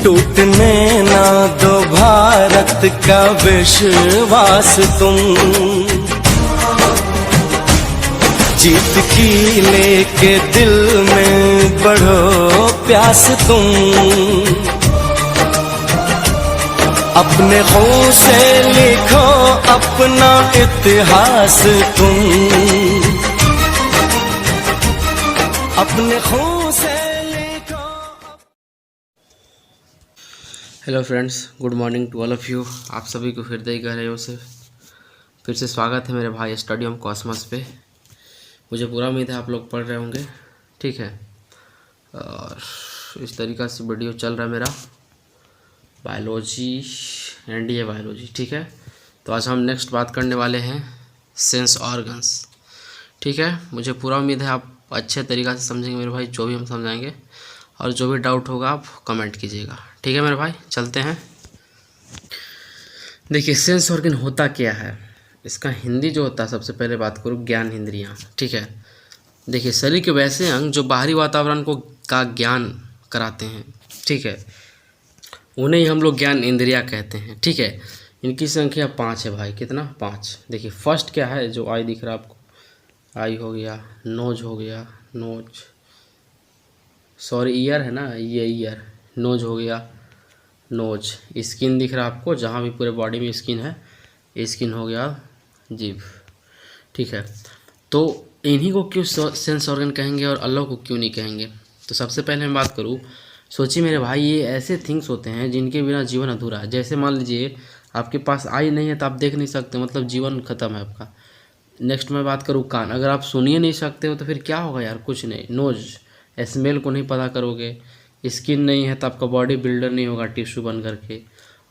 टूटने ना दो भारत का विश्वास तुम, जीत की लेके दिल में बढ़ो प्यास तुम, अपने खून से लिखो अपना इतिहास तुम, अपने खून से लिखो। Hello friends, good morning to all of you. आप सभी को हृदय गहराइयों से फिर से स्वागत है मेरे भाई स्टडी ऑफ कॉस्मोस पे। मुझे पूरा उम्मीद है आप लोग पढ़ रहे होंगे, ठीक है। और इस तरीक़ा से वीडियो चल रहा है मेरा बायोलॉजी एनडीए बायोलॉजी, ठीक है। तो आज हम नेक्स्ट बात करने वाले हैं सेंस ऑर्गन्स, ठीक है। मुझे पूरा उम्मीद है आप अच्छे तरीक़ा से समझेंगे मेरे भाई, जो भी हम समझाएंगे, और जो भी डाउट होगा आप कमेंट कीजिएगा, ठीक है मेरे भाई। चलते हैं। देखिए, सेंस ऑर्गन होता क्या है, इसका हिंदी जो होता है, सबसे पहले बात करूँ ज्ञान इंद्रियाँ, ठीक है। देखिए, शरीर के वैसे अंग जो बाहरी वातावरण का ज्ञान कराते हैं, ठीक है, उन्हें ही हम लोग ज्ञान इंद्रियाँ कहते हैं, ठीक है। इनकी संख्या 5 है भाई। कितना? 5। देखिए, फर्स्ट क्या है, जो आई दिख रहा है आपको, आई हो गया, नोज हो गया, नोज, सॉरी ईयर है ना, ये ईयर, नोज हो गया, नोज, स्किन दिख रहा है आपको, जहाँ भी पूरे बॉडी में स्किन है, स्किन हो गया, जीभ, ठीक है। तो इन्हीं को क्यों सेंस ऑर्गन कहेंगे और अल्लाह को क्यों नहीं कहेंगे? तो सबसे पहले मैं बात करूँ, सोचिए मेरे भाई, ये ऐसे थिंग्स होते हैं जिनके बिना जीवन अधूरा है। जैसे मान लीजिए आपके पास आई नहीं है तो आप देख नहीं सकते, मतलब जीवन खत्म है आपका। नेक्स्ट मैं बात करूँ कान, अगर आप सुनिए नहीं सकते हो तो फिर क्या होगा यार? कुछ नहीं। नोज, स्मेल को नहीं पता करोगे। स्किन नहीं है तो आपका बॉडी बिल्डर नहीं होगा टिश्यू बन करके,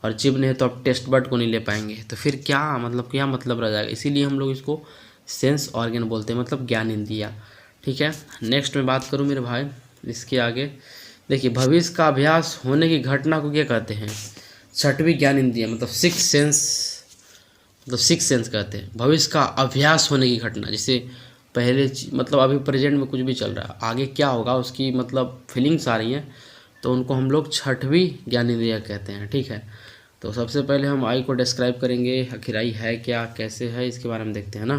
और जीभ नहीं है तो आप टेस्ट बड को नहीं ले पाएंगे। तो फिर क्या मतलब रह जाएगा। इसीलिए हम लोग इसको सेंस ऑर्गन बोलते हैं, मतलब ज्ञान इंद्रियाँ, ठीक है। नेक्स्ट मैं बात करूँ मेरे भाई इसके आगे, देखिए, भविष्य का अभ्यास होने की घटना को क्या कहते हैं? छठवीं ज्ञान इंद्रिय, मतलब सिक्स सेंस कहते हैं। भविष्य का अभ्यास होने की घटना, जैसे पहले मतलब अभी प्रेजेंट में कुछ भी चल रहा है, आगे क्या होगा उसकी मतलब फीलिंग्स आ रही हैं, तो उनको हम लोग छठवीं ज्ञान इंद्रिय कहते हैं, ठीक है। तो सबसे पहले हम आई को डिस्क्राइब करेंगे, आखिर आई है क्या, कैसे है, इसके बारे में देखते हैं ना।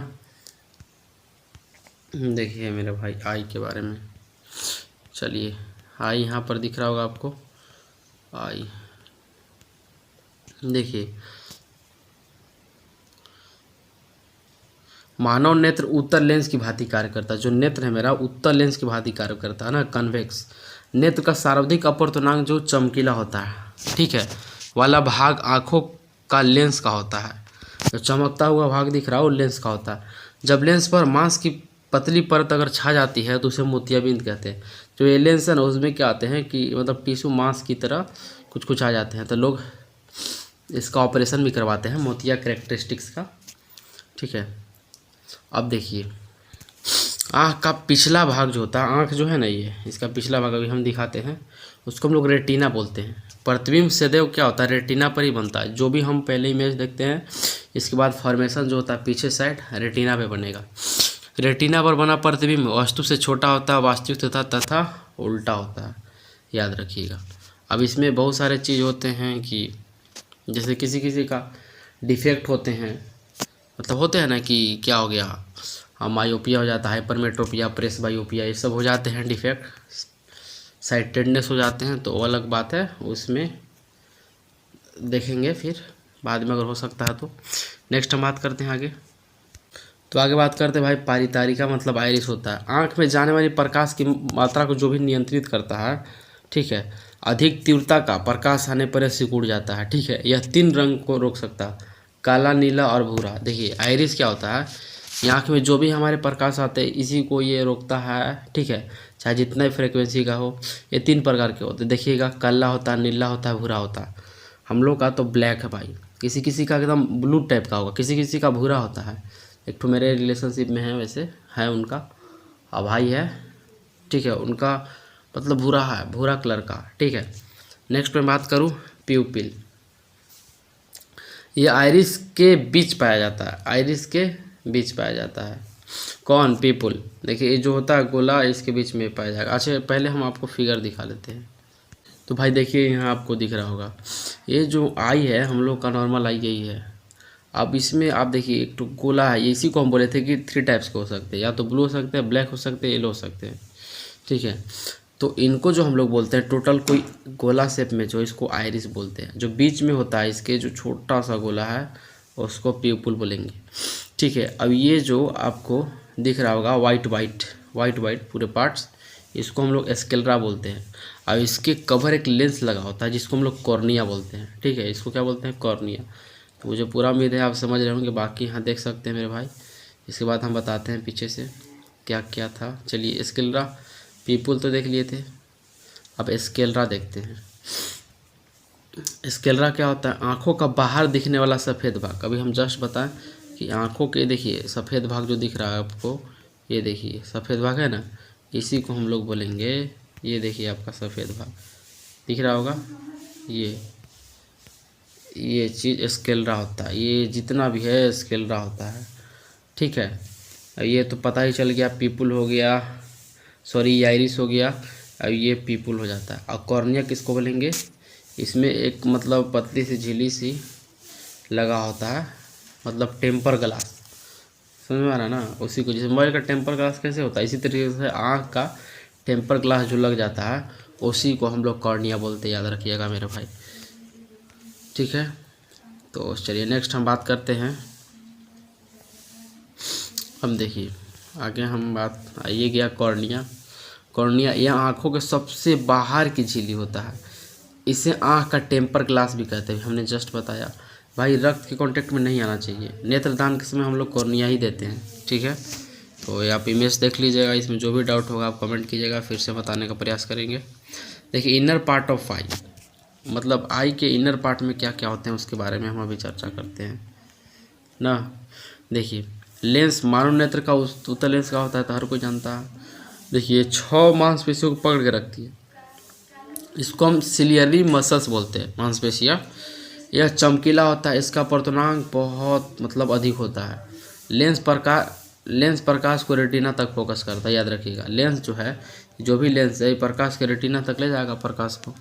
देखिए मेरे भाई, आई के बारे में चलिए, आई यहाँ पर दिख रहा होगा आपको, आई, देखिए, मानव नेत्र उत्तर लेंस की भांति कार्य करता है। जो नेत्र है मेरा उत्तर लेंस की भांति कार्य करता है ना, कन्वेक्स। नेत्र का सर्वाधिक अपवर्तनांक जो चमकीला होता है, ठीक है, वाला भाग आँखों का लेंस का होता है। जो चमकता हुआ भाग दिख रहा है वो लेंस का होता है। जब लेंस पर मांस की पतली परत अगर छा जाती है तो उसे मोतियाबिंद कहते हैं। जो ये लेंस है ना, उसमें क्या आते हैं कि मतलब टिश्यू मांस की तरह कुछ आ जाते हैं, तो लोग इसका ऑपरेशन भी करवाते हैं, मोतिया कैरेक्टरिस्टिक्स का, ठीक है। अब देखिए, आँख का पिछला भाग जो होता है, आँख जो है ना, ये इसका पिछला भाग अभी हम दिखाते हैं, उसको हम लोग रेटिना बोलते हैं। प्रतिबिंब सदैव क्या होता है, रेटिना पर ही बनता है। जो भी हम पहले इमेज देखते हैं, इसके बाद फॉर्मेशन जो होता है पीछे साइड रेटिना पे बनेगा। रेटिना पर बना प्रतिबिंब वस्तु से छोटा होता है, वास्तविक तथा उल्टा होता है, याद रखिएगा। अब इसमें बहुत सारे चीज़ होते हैं कि जैसे किसी का डिफेक्ट होते हैं, मतलब होते हैं ना कि क्या हो गया, मायोपिया हो जाता है, हाइपरमेट्रोपिया, प्रेस बायोपिया, ये सब हो जाते हैं डिफेक्ट, साइटेडनेस हो जाते हैं, तो वो अलग बात है, उसमें देखेंगे फिर बाद में अगर हो सकता है तो। नेक्स्ट हम बात करते हैं आगे। तो आगे बात करते हैं भाई, पारितारिका मतलब आइरिस होता है। आँख में जाने वाली प्रकाश की मात्रा को जो भी नियंत्रित करता है, ठीक है। अधिक तीव्रता का प्रकाश आने पर सिकुड़ जाता है, ठीक है। यह 3 रंग को रोक सकता है, काला, नीला और भूरा। देखिए, आइरिस क्या होता है, आँख में जो भी हमारे प्रकाश आते हैं इसी को ये रोकता है, ठीक है, चाहे जितना ही फ्रिक्वेंसी का हो। ये 3 प्रकार के होते हैं, देखिएगा, काला होता है, नीला होता है, भूरा होता है। हम लोग का तो ब्लैक है भाई, किसी का एकदम ब्लू टाइप का होगा, किसी का भूरा होता है। एक तो मेरे रिलेशनशिप में है, वैसे है उनका भाई है, ठीक है, उनका मतलब भूरा है, भूरा कलर का, ठीक है। नेक्स्ट मैं बात करूँ प्यूपिल, ये आइरिस के बीच पाया जाता है, आइरिस के बीच पाया जाता है। कौन? पीपुल। देखिए, ये जो होता है गोला, इसके बीच में पाया जाएगा। अच्छा, पहले हम आपको फिगर दिखा लेते हैं। तो भाई देखिए यहाँ आपको दिख रहा होगा, ये जो आई है हम लोग का नॉर्मल आई यही है। अब इसमें आप देखिए एक तो गोला है, इसी को हम बोले थे कि 3 टाइप्स के हो सकते हैं, या तो ब्लू हो सकते हैं, ब्लैक हो सकते हैं, येलो हो सकते हैं, ठीक है। तो इनको जो हम लोग बोलते हैं टोटल कोई गोला शेप में जो इसको आयरिस बोलते हैं, जो बीच में होता है इसके जो छोटा सा गोला है उसको प्यूपुल बोलेंगे, ठीक है। अब ये जो आपको दिख रहा होगा वाइट वाइट पूरे पार्ट्स, इसको हम लोग स्क्लेरा बोलते हैं। अब इसके कवर एक लेंस लगा होता है जिसको हम लोग कॉर्निया बोलते हैं, ठीक है। इसको क्या बोलते हैं? कॉर्निया। तो मुझे पूरा उम्मीद है आप समझ रहे होंगे, बाकी यहाँ देख सकते हैं मेरे भाई। इसके बाद हम बताते हैं पीछे से क्या क्या था। चलिए स्क्लेरा, पीपुल तो देख लिए थे, अब स्क्लेरा देखते हैं। स्क्लेरा क्या होता है? आँखों का बाहर दिखने वाला सफ़ेद भाग। अभी हम जस्ट बताएं कि आँखों के देखिए सफ़ेद भाग जो दिख रहा है आपको, ये देखिए सफ़ेद भाग है ना, इसी को हम लोग बोलेंगे, ये देखिए आपका सफ़ेद भाग दिख रहा होगा, ये चीज़ स्क्लेरा होता है। ये जितना भी है स्क्लेरा होता है, ठीक है। ये तो पता ही चल गया, पीपुल हो गया, सॉरी आइरिस हो गया, अब ये पीपुल हो जाता है। और कॉर्निया किसको बोलेंगे? इसमें एक मतलब पतली सी झिल्ली सी लगा होता है, मतलब टेम्पर ग्लास, समझ में आ रहा है ना? उसी को, जैसे मोबाइल का टेम्पर ग्लास कैसे होता है, इसी तरीके से आँख का टेम्पर ग्लास जो लग जाता है उसी को हम लोग कॉर्निया बोलते हैं, याद रखिएगा मेरे भाई, ठीक है। तो चलिए नेक्स्ट हम बात करते हैं। हम देखिए आगे हम बात, ये गया कॉर्निया। कॉर्निया यह आँखों के सबसे बाहर की झिल्ली होता है, इसे आँख का टेम्पर ग्लास भी कहते हैं। हमने जस्ट बताया भाई, रक्त के कांटेक्ट में नहीं आना चाहिए। नेत्रदान के समय हम लोग कॉर्निया ही देते हैं, ठीक है। तो ये आप इमेज देख लीजिएगा, इसमें जो भी डाउट होगा आप कमेंट कीजिएगा, फिर से बताने का प्रयास करेंगे। देखिए इनर पार्ट ऑफ आई, मतलब आई के इनर पार्ट में क्या क्या होते हैं उसके बारे में हम अभी चर्चा करते हैं ना। देखिए लेंस, मानव नेत्र का उत्तल लेंस का होता है तो हर कोई जानता है। देखिए 6 मांसपेशियों को पकड़ के रखती है, इसको हम सिलियरी मसल्स बोलते हैं, मांसपेशियाँ। यह चमकीला होता है, इसका पर्तनांक बहुत मतलब अधिक होता है। लेंस प्रकाश को रेटिना तक फोकस करता है, याद रखिएगा। लेंस जो है, जो भी लेंस है प्रकाश के रेटिना तक ले जाएगा प्रकाश को,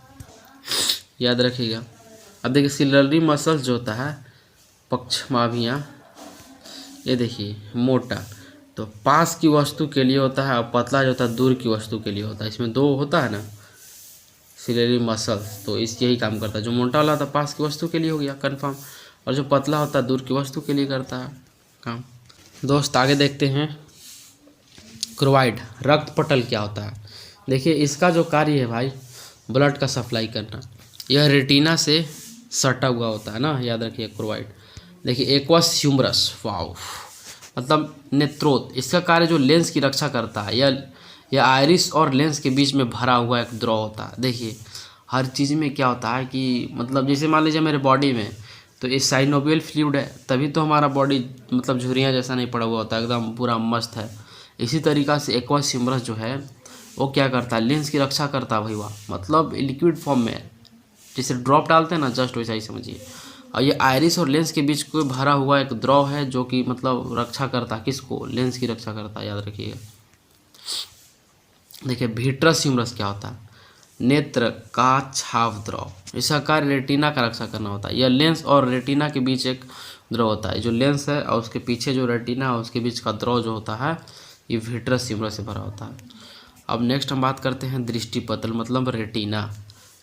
याद रखिएगा। अब देखिए सिलियरी मसल्स जो होता है, पक्षमाभियाँ, ये देखिए मोटा तो पास की वस्तु के लिए होता है, और पतला जो होता है दूर की वस्तु के लिए होता है। इसमें 2 होता है ना सिलेरी मसल्स, तो इस यही काम करता है। जो मोटा वाला था पास की वस्तु के लिए हो गया कंफर्म, और जो पतला होता है दूर की वस्तु के लिए करता है काम। दोस्त आगे देखते हैं, क्रोवाइड, रक्त पटल क्या होता है? देखिए इसका जो कार्य है भाई, ब्लड का सप्लाई करना। यह रेटिना से सटा हुआ होता है ना, याद रखिए क्रोवाइड। देखिए एक्वस ह्यूमरस, वाओ, मतलब नेत्रोत, इसका कार्य जो लेंस की रक्षा करता है। यह आइरिस और लेंस के बीच में भरा हुआ एक द्रव होता है। देखिए हर चीज़ में क्या होता है कि मतलब जैसे मान लीजिए मेरे बॉडी में तो ये साइनोवियल फ्लूइड है, तभी तो हमारा बॉडी मतलब झुर्रियाँ जैसा नहीं पड़ा हुआ होता है, एकदम पूरा मस्त है। इसी तरीक़ा से एक्वस ह्यूमरस जो है वो क्या करता है, लेंस की रक्षा करता है भाई, वाह, मतलब लिक्विड फॉर्म में जैसे ड्रॉप डालते हैं ना, जस्ट वैसा ही समझिए। और ये आइरिस और लेंस के बीच कोई भरा हुआ एक द्रव है जो कि मतलब रक्षा करता है, किसको? लेंस की रक्षा करता है, याद रखिएगा। देखिए विट्रस ह्यूमरस क्या होता है? नेत्र का छाव द्रव, इसका कार्य रेटिना का रक्षा करना होता है। यह लेंस और रेटिना के बीच एक द्रव होता है। जो लेंस है और उसके पीछे जो रेटिना है उसके बीच का द्रव जो होता है ये विट्रस ह्यूमरस से भरा होता है। अब नेक्स्ट हम बात करते हैं दृष्टिपटल, मतलब रेटिना।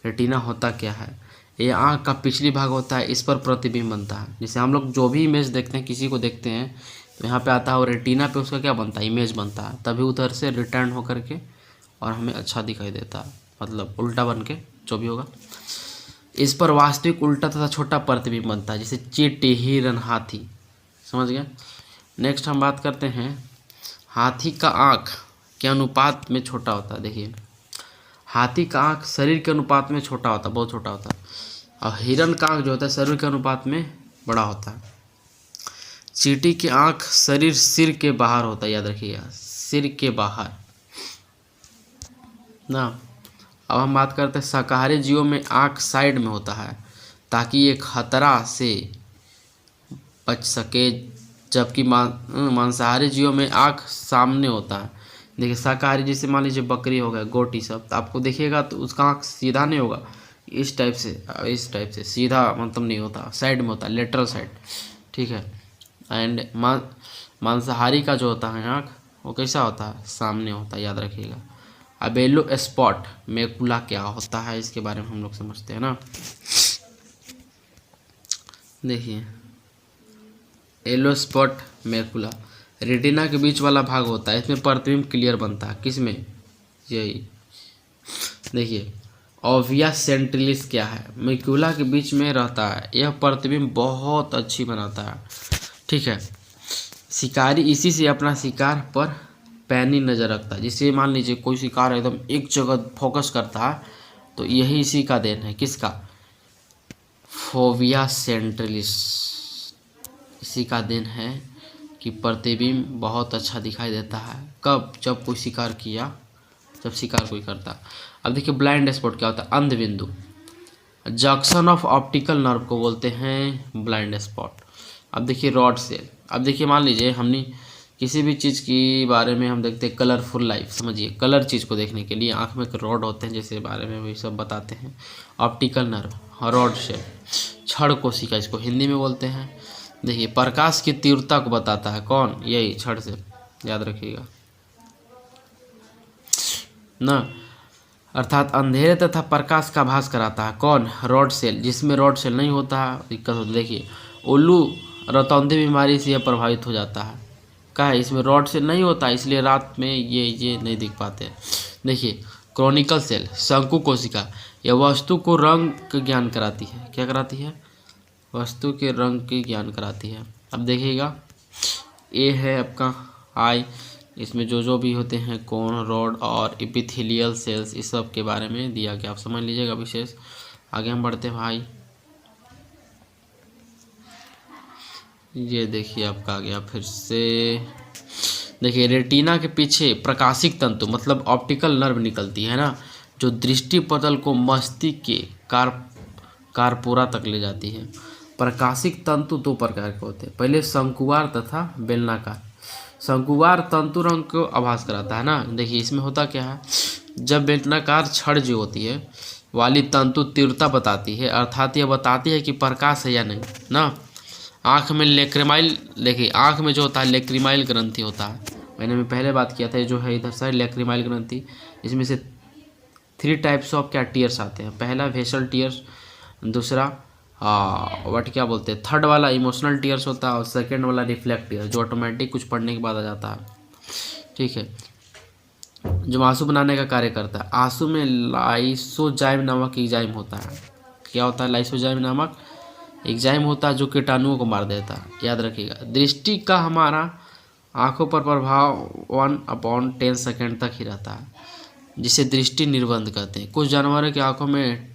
रेटिना होता क्या है? ये आँख का पिछली भाग होता है, इस पर प्रतिबिंब बनता है। जैसे हम लोग जो भी इमेज देखते हैं, किसी को देखते हैं तो यहाँ पे आता है और रेटिना पे उसका क्या बनता है, इमेज बनता है, तभी उधर से रिटर्न होकर के और हमें अच्छा दिखाई देता है, मतलब उल्टा बन के जो भी होगा। इस पर वास्तविक उल्टा तथा छोटा प्रतिबिंब बनता है, जैसे चींटी, हिरन, हाथी, समझ गए। नेक्स्ट हम बात करते हैं, हाथी का आँख के अनुपात में छोटा होता है। देखिए हाथी का आँख शरीर के अनुपात में छोटा होता है, बहुत छोटा होता है, और हिरन का आँख जो होता है शरीर के अनुपात में बड़ा होता है। चींटी की आँख शरीर सिर के बाहर होता है, याद रखिएगा, सिर के बाहर ना। अब हम बात करते हैं शाकाहारी जीवों में आँख साइड में होता है ताकि ये खतरा से बच सके, जबकि मांसाहारी जीवों में आँख सामने होता है देखिए शाकाहारी जैसे मान लीजिए बकरी हो गया, गोट, ये सब, तो आपको देखिएगा तो उसका आँख सीधा नहीं होगा, इस टाइप से सीधा मतलब नहीं होता, साइड में होता है, लेटरल साइड, ठीक है। एंड मांसाहारी का जो होता है आँख वो कैसा होता है, सामने होता है, याद रखिएगा। अब येलो स्पॉट मैकुला क्या होता है, इसके बारे में हम लोग समझते हैं ना। देखिए येलो स्पॉट मैकुला रेटिना के बीच वाला भाग होता है, इसमें प्रतिबिंब क्लियर बनता है, किसमें, यही देखिए। ओविया सेंट्रिलिस क्या है, मैकुला के बीच में रहता है, यह प्रतिबिंब बहुत अच्छी बनाता है, ठीक है। शिकारी इसी से अपना शिकार पर पैनी नज़र रखता है, जिससे मान लीजिए कोई शिकार एकदम एक जगह फोकस करता है तो यही इसी का देन है, किसका, फोविया सेंट्रिलिस, इसी का देन है कि प्रतिबिंब बहुत अच्छा दिखाई देता है, कब, जब कोई शिकार किया, जब शिकार कोई करता। अब देखिए ब्लाइंड स्पॉट क्या होता है, अंध बिंदु, जंक्शन ऑफ ऑप्टिकल नर्व को बोलते हैं ब्लाइंड स्पॉट। अब देखिए रॉड सेल, अब देखिए मान लीजिए हमने किसी भी चीज़ के बारे में हम देखते हैं कलरफुल लाइफ, समझिए कलर चीज़ को देखने के लिए आँख में एक रॉड होते हैं, जैसे बारे में वही सब बताते हैं, ऑप्टिकल नर्व, रॉड सेल, छड़ कोशिका इसको हिंदी में बोलते हैं। देखिए प्रकाश की तीव्रता को बताता है, कौन, यही छड़ से, याद रखिएगा ना, अर्थात अंधेरे तथा प्रकाश का आभास कराता है, कौन, रॉड सेल, जिसमें रॉड सेल नहीं होता है दिक्कत होती है। देखिए उल्लू रतौंधी बीमारी से यह प्रभावित हो जाता है, क्या है, इसमें रॉड सेल नहीं होता, इसलिए रात में ये नहीं दिख पाते। देखिए क्रॉनिकल सेल, शंकु कोशिका, यह वस्तु को रंग का ज्ञान कराती है, क्या कराती है, वस्तु के रंग की ज्ञान कराती है। अब देखिएगा ये है आपका आई, इसमें जो भी होते हैं कोन, रॉड और एपिथेलियल सेल्स, इस सब के बारे में दिया गया, आप समझ लीजिएगा विशेष। आगे हम बढ़ते हैं भाई, ये देखिए आपका आ गया फिर से। देखिए रेटिना के पीछे प्रकाशिक तंतु मतलब ऑप्टिकल नर्व निकलती है ना, जो दृष्टि पटल को मस्तिष्क के कारपोरा तक ले जाती है। प्रकाशिक तंतु दो प्रकार के होते हैं, पहले शंकुवार तथा बेलनाकार। शंकुवार तंतु रंग को आभास कराता है ना, देखिए इसमें होता क्या है, जब बेलनाकार छड़ जो होती है वाली तंतु तीव्रता बताती है, अर्थात यह बताती है कि प्रकाश है या नहीं ना। आँख में लेक्रिमाइल, देखिए आँख में जो होता है लेक्रिमाइल ग्रंथि होता है, मैंने पहले बात किया था, जो है इधर साइड लेक्रिमाइल ग्रंथि, इसमें से 3 टाइप्स ऑफ क्या टीयर्स आते हैं, पहला वेसल टीयर्स, दूसरा व्हाट क्या बोलते हैं, थर्ड वाला इमोशनल टीयर्स होता है, और सेकंड वाला रिफ्लेक्ट टीयर जो ऑटोमेटिक कुछ पढ़ने के बाद आ जाता है, ठीक है, जो आंसू बनाने का कार्य करता है। आंसू में लाइसोजाइम नामक एंजाइम होता है, क्या होता है, लाइसोजाइम नामक एंजाइम होता है जो कीटाणुओं को मार देता है, याद रखिएगा। दृष्टि का हमारा आंखों पर प्रभाव 1/10 सेकेंड तक ही रहता है, जिसे दृष्टि निर्बंध कहते हैं। कुछ जानवरों की आंखों में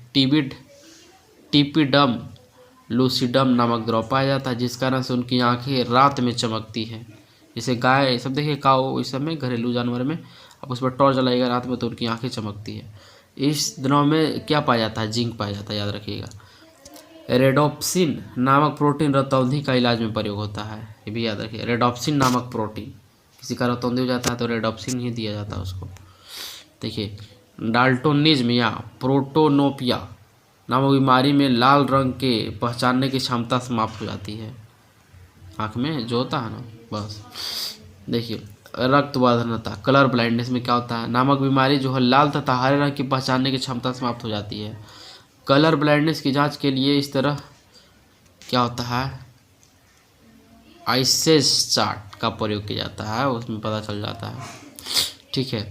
टिपिडम लूसिडम नामक द्रव पाया जाता है, जिस कारण से उनकी आंखें रात में चमकती है। जैसे गाय सब देखिए, काऊ, इस सब में घरेलू जानवर में आप उस पर टॉर्च जलाइएगा रात में तो उनकी आंखें चमकती है। इस द्रव में क्या पाया जाता है, जिंक पाया जाता है, याद रखिएगा। रेडोप्सिन नामक प्रोटीन रतौंधी का इलाज में प्रयोग होता है, ये भी याद रखिए। रेडोप्सिन नामक प्रोटीन, किसी का रतौंधी हो जाता है तो रेडोप्सिन ही दिया जाता है उसको। देखिए डाल्टोनिज्म या प्रोटोनोपिया नामक बीमारी में लाल रंग के पहचानने की क्षमता समाप्त हो जाती है, आँख में जो होता है ना, बस। देखिए रक्तवर्धनता, कलर ब्लाइंडनेस में क्या होता है, नामक बीमारी जो है लाल तथा हरे रंग की पहचानने की क्षमता समाप्त हो जाती है। कलर ब्लाइंडनेस की जांच के लिए इस तरह क्या होता है, आइसेस चार्ट का प्रयोग किया जाता है, उसमें पता चल जाता है, ठीक है।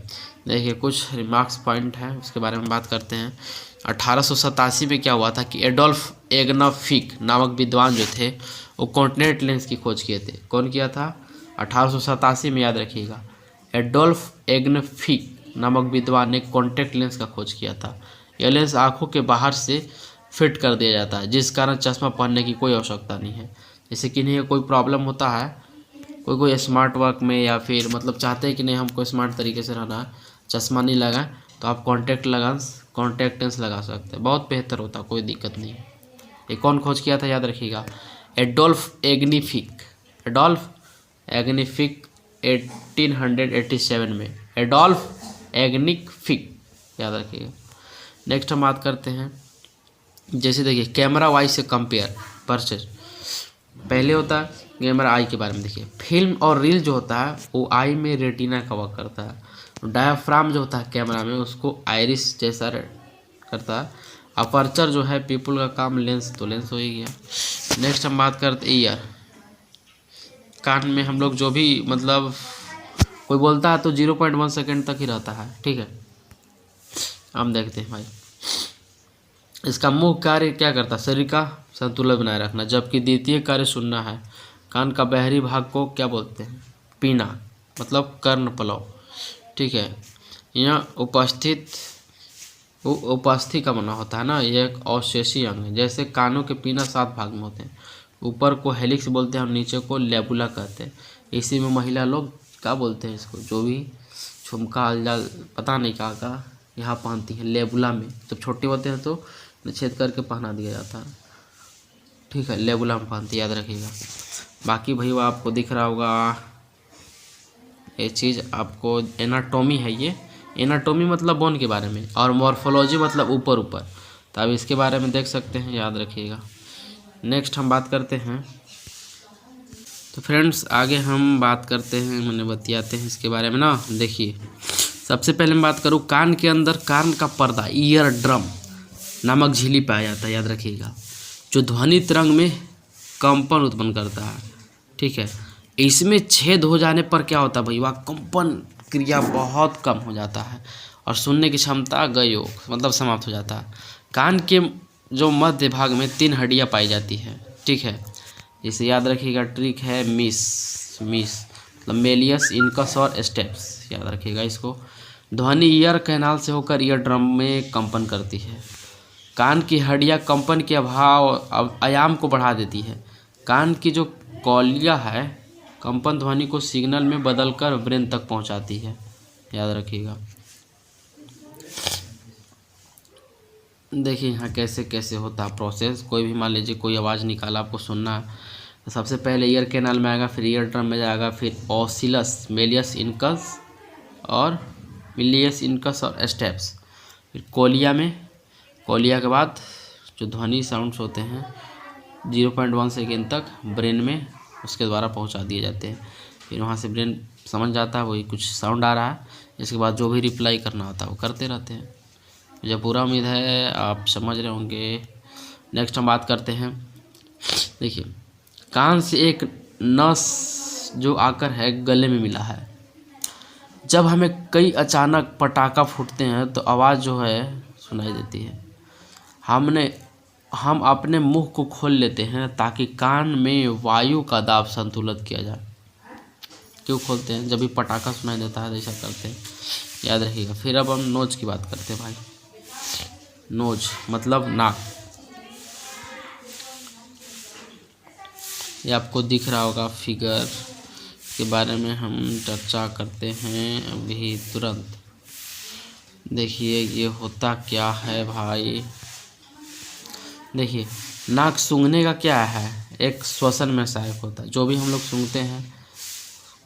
देखिए कुछ रिमार्क्स पॉइंट है, उसके बारे में बात करते हैं। 1887 में क्या हुआ था कि एडोल्फ एग्नफिक नामक विद्वान जो थे वो कॉन्टिनेंट लेंस की खोज किए थे। कौन किया था, 1887 में, याद रखिएगा। एडोल्फ एग्नफिक नामक विद्वान ने कॉन्टैक्ट लेंस का खोज किया था। यह लेंस आँखों के बाहर से फिट कर दिया जाता है, जिस कारण चश्मा पहनने की कोई आवश्यकता नहीं है। जैसे कि इन्हें कोई प्रॉब्लम होता है, कोई स्मार्ट वर्क में, या फिर मतलब चाहते हैं कि नहीं हमको स्मार्ट तरीके से रहना है, चश्मा नहीं लगाएं, तो आप कॉन्टैक्ट लेंस लगा सकते हैं, बहुत बेहतर होता है, कोई दिक्कत नहीं है। ये कौन खोज किया था, याद रखिएगा, एडोल्फ एग्निफिक 1887 में एडोल्फ एग्निक फिक, याद रखिएगा। नेक्स्ट हम बात करते हैं, जैसे देखिए कैमरा वाई से कंपेयर वर्सेस, पहले होता है कैमरा आई के बारे में। देखिए फिल्म और रील जो होता है वो आई में रेटिना कवर करता है, डायाफ्राम जो होता है कैमरा में उसको आइरिस जैसा करता है, अपर्चर जो है पीपल का काम, लेंस तो लेंस हो ही गया। नेक्स्ट हम बात करते ईयर, कान में हम लोग जो भी मतलब कोई बोलता है तो 0.1 सेकेंड तक ही रहता है, ठीक है। हम देखते हैं भाई, इसका मुख्य कार्य क्या करता है, शरीर का संतुलन बनाए रखना, जबकि द्वितीय कार्य सुनना है। कान का बाहरी भाग को क्या बोलते हैं, पीना, मतलब कर्ण पलव, ठीक है। यहाँ उपस्थित का माना होता है ना, ये एक अवशेषी अंग है। जैसे कानों के पीना 7 भाग में होते हैं, ऊपर को हेलिक्स बोलते हैं और नीचे को लेबुला कहते हैं। इसी में महिला लोग क्या बोलते हैं इसको, जो भी झुमका अलजाल पता नहीं क्या यहाँ पहनती हैं लेबुला में, जब छोटे होते हैं तो छेद करके पहना दिया जाता है, ठीक है, लेबुला में पहनती, याद रखिएगा। बाकी भाई वो आपको दिख रहा होगा ये चीज़, आपको एनाटोमी है, ये एनाटोमी मतलब बोन के बारे में, और मॉर्फोलॉजी मतलब ऊपर ऊपर, तो आप इसके बारे में देख सकते हैं, याद रखिएगा। नेक्स्ट हम बात करते हैं, तो फ्रेंड्स आगे हम बात करते हैं, मैंने बतियाते हैं इसके बारे में ना। देखिए सबसे पहले मैं बात करूँ, कान के अंदर कान का पर्दा ईयर ड्रम नामक झिल्ली पाया जाता है, याद रखिएगा, जो ध्वनि तरंग में कंपन उत्पन्न करता है, ठीक है। इसमें छेद हो जाने पर क्या होता है भाई, वह कंपन क्रिया बहुत कम हो जाता है और सुनने की क्षमता गयो मतलब समाप्त हो जाता है। कान के जो मध्य भाग में 3 हड्डियाँ पाई जाती है, ठीक है। इसे याद रखिएगा, ट्रिक है मिस मतलब मेलियस, इनकस और स्टेप्स, याद रखिएगा इसको। ध्वनि ईयर कैनाल से होकर ईयर ड्रम में कंपन करती है। कान की हड्डियाँ कंपन के आयाम को बढ़ा देती है। कान की जो कॉलिया है कंपन ध्वनि को सिग्नल में बदलकर ब्रेन तक पहुंचाती है, याद रखिएगा। देखिए यहाँ कैसे कैसे होता है प्रोसेस, कोई भी मान लीजिए कोई आवाज़ निकाला आपको सुनना है, तो सबसे पहले ईयर कैनाल में आएगा, फिर ईयर ड्रम में जाएगा, फिर ऑसिलस, मेलियस इनकस और मिलियस इनकस और स्टेप्स, फिर कोलिया में, कोलिया के बाद जो ध्वनि साउंड्स होते हैं 0.1 सेकेंड तक ब्रेन में उसके द्वारा पहुंचा दिए जाते हैं। फिर वहां से ब्रेन समझ जाता है वही कुछ साउंड आ रहा है, इसके बाद जो भी रिप्लाई करना होता है वो करते रहते हैं। मुझे पूरा उम्मीद है आप समझ रहे होंगे। नेक्स्ट हम बात करते हैं, देखिए कान से एक नस जो आकर है गले में मिला है। जब हमें कई अचानक पटाखा फूटते हैं तो आवाज़ जो है सुनाई देती है। हम अपने मुंह को खोल लेते हैं ताकि कान में वायु का दाब संतुलित किया जाए। क्यों खोलते हैं, जब भी पटाखा सुनाई देता है ऐसा करते हैं, याद रखिएगा। फिर अब हम नोज की बात करते हैं भाई। नोज मतलब नाक, ये आपको दिख रहा होगा फिगर के बारे में हम चर्चा करते हैं अभी तुरंत। देखिए ये होता क्या है भाई, देखिए नाक सूंघने का क्या है, एक श्वसन में सहायक होता है, जो भी हम लोग सूंघते हैं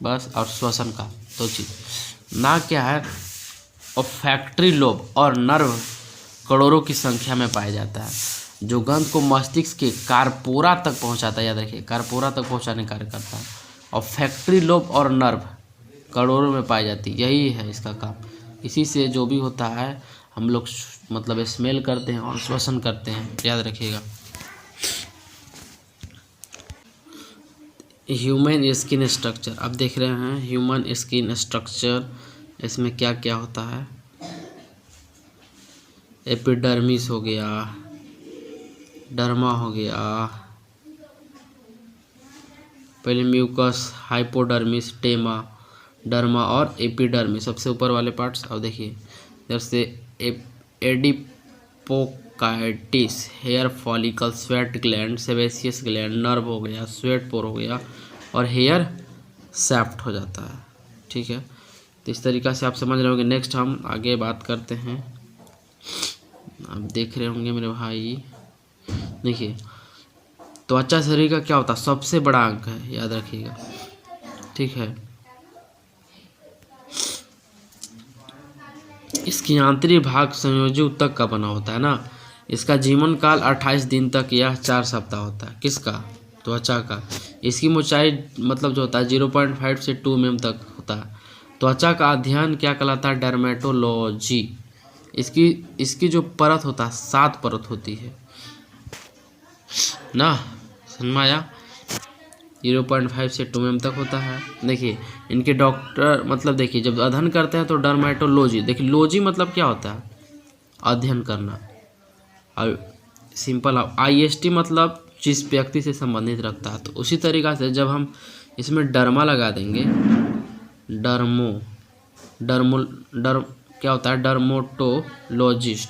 बस, और श्वसन का दो चीज़। नाक क्या है, और फैक्ट्री लोब और नर्व करोड़ों की संख्या में पाया जाता है, जो गंध को मस्तिष्क के कारपोरा तक पहुंचाता है, याद रखिए कारपोरा तक पहुंचाने कार्य करता है। और फैक्ट्री लोब और नर्व करोड़ों में पाई जाती है, यही है इसका काम। इसी से जो भी होता है हम लोग मतलब स्मेल करते हैं और श्वसन करते हैं, याद रखिएगा। ह्यूमन स्किन स्ट्रक्चर, अब देख रहे हैं ह्यूमन स्किन स्ट्रक्चर, इसमें क्या क्या होता है। एपिडर्मिस हो गया, डर्मा हो गया, पहले म्यूकस, हाइपोडर्मिस, टेमा, डर्मा और एपिडर्मिस, सबसे ऊपर वाले पार्ट्स। अब देखिए इधर से adipocytes, hair follicle, sweat gland, sebaceous gland, nerve हो गया, स्वेट पोर हो गया और हेयर सैफ्ट हो जाता है, ठीक है। तो इस तरीक़ा से आप समझ रहे होंगे। नेक्स्ट हम आगे बात करते हैं, आप देख रहे होंगे मेरे भाई। देखिए त्वचा शरीर का क्या होता है, सबसे बड़ा अंग है, याद रखिएगा, ठीक है। इसकी आंतरिक भाग संयोजी ऊतक का बना होता है ना। इसका जीवन काल 28 दिन तक या 4 सप्ताह होता है। किसका? त्वचा का। इसकी मोटाई मतलब जो होता है 0.5 से 2 mm तक होता है। त्वचा का अध्ययन क्या कहलाता है? डर्मेटोलॉजी। इसकी जो परत होता है 7 परत होती है ना, समझ में आया? 0.5 से 2 mm तक होता है। देखिए इनके डॉक्टर मतलब देखिए जब अध्ययन करते हैं तो डर्मेटोलॉजी, देखिए लॉजी मतलब क्या होता है? अध्ययन करना। और सिंपल IST मतलब जिस व्यक्ति से संबंधित रखता है। तो उसी तरीक़ा से जब हम इसमें डर्मा लगा देंगे, क्या होता है? डर्मेटोलॉजिस्ट।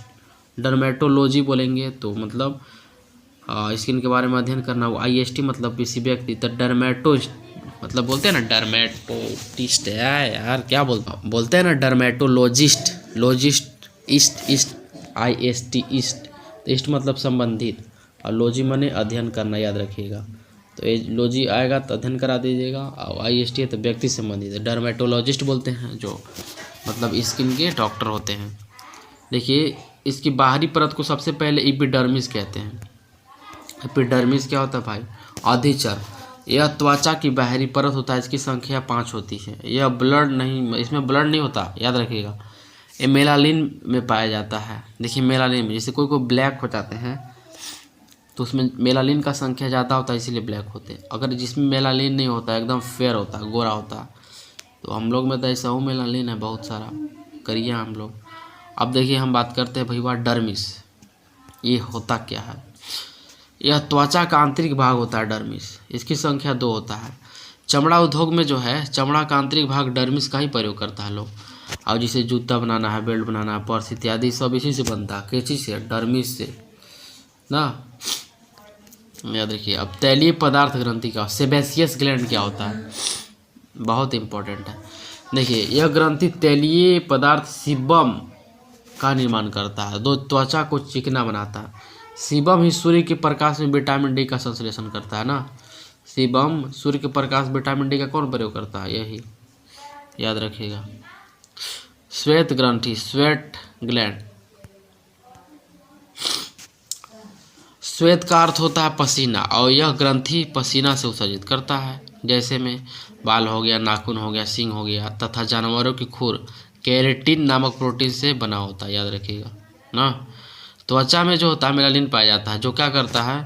डर्मेटोलॉजी बोलेंगे तो मतलब स्किन के बारे में अध्ययन करना। वो IST मतलब किसी व्यक्ति, तो डर्मेटोस्ट मतलब बोलते हैं ना डर्मेटोटिस्ट है यार, क्या बोलते हैं ना डर्मेटोलॉजिस्ट। लॉजिस्ट ईस्ट IST ईस्ट मतलब संबंधित, और लॉजी माने अध्ययन करना, याद रखिएगा। तो ये लॉजी आएगा तो अध्ययन करा दीजिएगा, और IST है तो व्यक्ति संबंधित है। डर्मेटोलॉजिस्ट बोलते हैं जो मतलब स्किन के डॉक्टर होते हैं। देखिए इसकी बाहरी परत को सबसे पहले एपिडर्मिस कहते हैं। एपिडर्मिस क्या होता है भाई? अधिचर। यह त्वचा की बाहरी परत होता है। इसकी संख्या 5 होती है। यह इसमें ब्लड नहीं होता, याद रखिएगा। ये मेलानिन में पाया जाता है। देखिए मेलानिन में जैसे कोई ब्लैक हो जाते हैं तो उसमें मेलानिन का संख्या ज़्यादा होता है, इसीलिए ब्लैक होते हैं। अगर जिसमें मेलानिन नहीं होता, एकदम फेयर होता है, गोरा होता है, तो हम लोग में तो ऐसा मेलानिन है बहुत सारा, करिए हम लोग। अब देखिए हम बात करते हैं भैया डर्मिस। ये होता क्या है? यह त्वचा का आंतरिक भाग होता है डर्मिस। इसकी संख्या 2 होता है। चमड़ा उद्योग में जो है चमड़ा का आंतरिक भाग डर्मिस का ही प्रयोग करता है लोग। और जिसे जूता बनाना है, बेल्ट बनाना है, पर्स इत्यादि सब इसी से बनता है। किस चीज़ से? डर्मिस से ना, याद रखिए। अब तैलीय पदार्थ ग्रंथि का सेबेसियस ग्लैंड क्या होता है? बहुत इंपॉर्टेंट है। देखिए यह ग्रंथि तैलीय पदार्थ सीबम का निर्माण करता है, जो त्वचा को चिकना बनाता है। सीबम ही सूर्य के प्रकाश में विटामिन डी का संश्लेषण करता है ना। सीबम सूर्य के प्रकाश विटामिन डी का कौन प्रयोग करता है? यही, याद रखिएगा। श्वेत ग्रंथि, स्वेट ग्लैंड। श्वेत का अर्थ होता है पसीना, और यह ग्रंथि पसीना से उत्सर्जित करता है। जैसे में बाल हो गया, नाखून हो गया, सींग हो गया, तथा जानवरों की खुर केराटिन नामक प्रोटीन से बना होता है, याद रखिएगा ना। त्वचा में जो होता है मेलानिन पाया जाता है, जो क्या करता है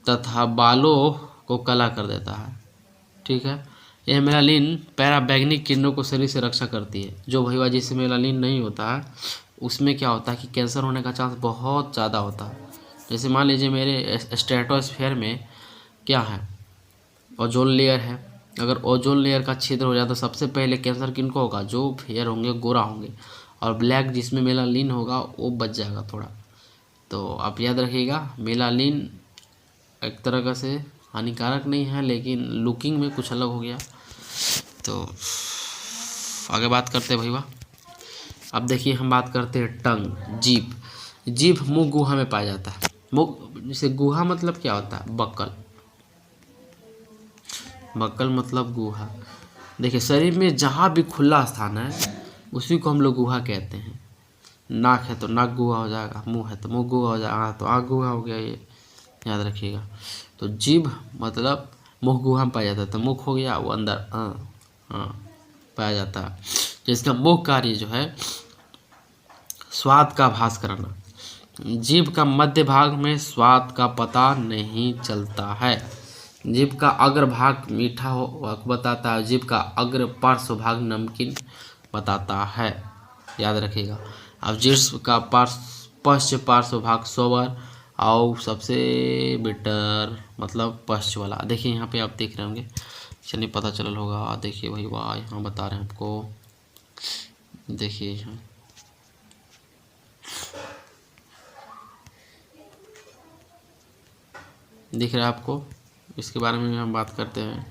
तथा बालों को काला कर देता है। ठीक है, यह मेलानिन पैराबैंगनी किरणों को शरीर से रक्षा करती है। जो भैया जिसमें मेलानिन नहीं होता है उसमें क्या होता है कि कैंसर होने का चांस बहुत ज़्यादा होता है। जैसे मान लीजिए मेरे स्ट्रेटोस्फेयर में क्या है? ओजोन लेयर है। अगर ओजोन लेयर का छिद्र हो जाता तो सबसे पहले कैंसर किनको होगा? जो फेयर होंगे, गोरा होंगे, और ब्लैक जिसमें मेलानिन होगा वो बच जाएगा थोड़ा। तो आप याद रखिएगा मेलानिन एक तरह का से हानिकारक नहीं है, लेकिन लुकिंग में कुछ अलग हो गया। तो आगे बात करते हैं भैया। अब देखिए हम बात करते हैं टंग, जीभ। जीभ मुंह गुहा में पाया जाता है। मुंह जैसे गुहा मतलब क्या होता है? बक्कल। बक्कल मतलब गुहा। देखिए शरीर में जहाँ भी खुला स्थान है उसी को हम लोग गुहा कहते हैं। नाक है तो नाक गुहा हो जाएगा, मुंह है तो मुंह गुहा हो जाएगा, आँख तो आँख गुहा हो गया, ये याद रखिएगा। तो जीभ मतलब मुख गुहा में पाया जाता है, तो मुख हो गया वो अंदर पाया जाता है। तो इसका मुख्य कार्य जो है स्वाद का आभास कराना। जीभ का मध्य भाग में स्वाद का पता नहीं चलता है। जीभ का अग्र भाग मीठा हो बताता है, जीभ का अग्र पार्श्व भाग नमकीन बताता है, याद रखिएगा। अब जीभ का पश्च पार्श्व भाग सोवर और सबसे बिटर मतलब पश्च वाला। देखिए यहाँ पे आप देख रहे होंगे, चलिए पता चल होगा। देखिए भाई वाह, यहाँ बता रहे हैं आपको, देखिए यहाँ दिख रहा है आपको। इसके बारे में हम बात करते हैं।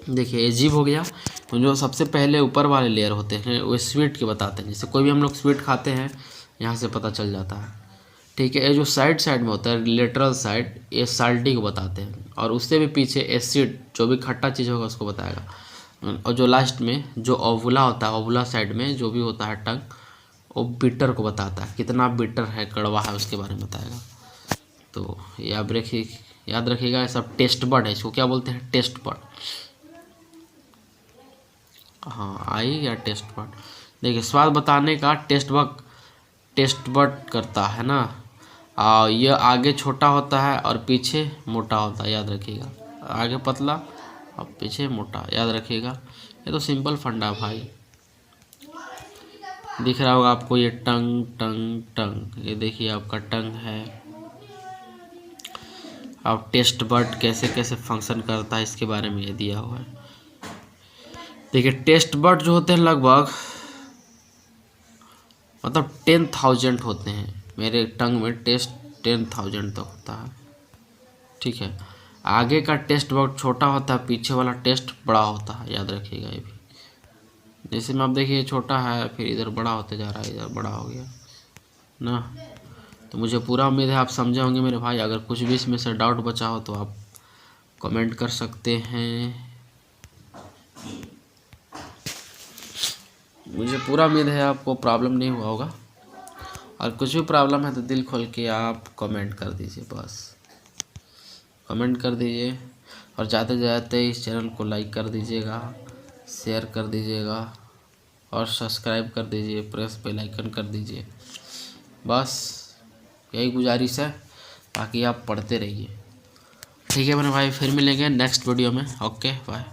देखिए ये जीभ हो गया, तो जो सबसे पहले ऊपर वाले लेयर होते हैं वो स्वीट के बताते हैं। जैसे कोई भी हम लोग स्वीट खाते हैं यहाँ से पता चल जाता है। ठीक है, ये जो साइड में होता है लेटरल साइड, ये साल्टी को बताते हैं, और उससे भी पीछे एसिड जो भी खट्टा चीज़ होगा उसको बताएगा। और जो लास्ट में जो ओवुला होता है, ओवुला साइड में जो भी होता है टंग, वो बिटर को बताता है, कितना बिटर है, कड़वा है, उसके बारे में बताएगा। तो याद रखिएगा, ये सब टेस्ट बड है, इसको क्या बोलते हैं, टेस्ट बड। हाँ, आई या टेस्ट बड। देखिए, स्वाद बताने का टेस्ट बड करता है ना। यह आगे छोटा होता है और पीछे मोटा होता है, याद रखिएगा। आगे पतला और पीछे मोटा, याद रखिएगा। ये तो सिंपल फंडा भाई। दिख रहा होगा आपको ये टंग टंग टंग, ये देखिए आपका टंग है। अब टेस्ट बड कैसे कैसे फंक्शन करता है इसके बारे में ये दिया हुआ है। देखिए, टेस्ट बड जो होते हैं लगभग मतलब 10,000 होते हैं। मेरे टंग में टेस्ट 10,000 तक होता है, ठीक है। आगे का टेस्ट बड छोटा होता है, पीछे वाला टेस्ट बड़ा होता है, याद रखिएगा ये भी। जैसे में आप देखिए छोटा है, फिर इधर बड़ा होते जा रहा है, इधर बड़ा हो गया ना। तो मुझे पूरा उम्मीद है आप समझे होंगे मेरे भाई। अगर कुछ भी इसमें से डाउट बचा हो तो आप कमेंट कर सकते हैं। मुझे पूरा उम्मीद है आपको प्रॉब्लम नहीं हुआ होगा, और कुछ भी प्रॉब्लम है तो दिल खोल के आप कमेंट कर दीजिए, बस कमेंट कर दीजिए। और जाते जाते इस चैनल को लाइक कर दीजिएगा, शेयर कर दीजिएगा और सब्सक्राइब कर दीजिए, प्रेस बेल आइकन कर दीजिए। बस यही गुजारिश है, बाकी आप पढ़ते रहिए। ठीक है मेरे भाई, फिर मिलेंगे नेक्स्ट वीडियो में। Okay bye.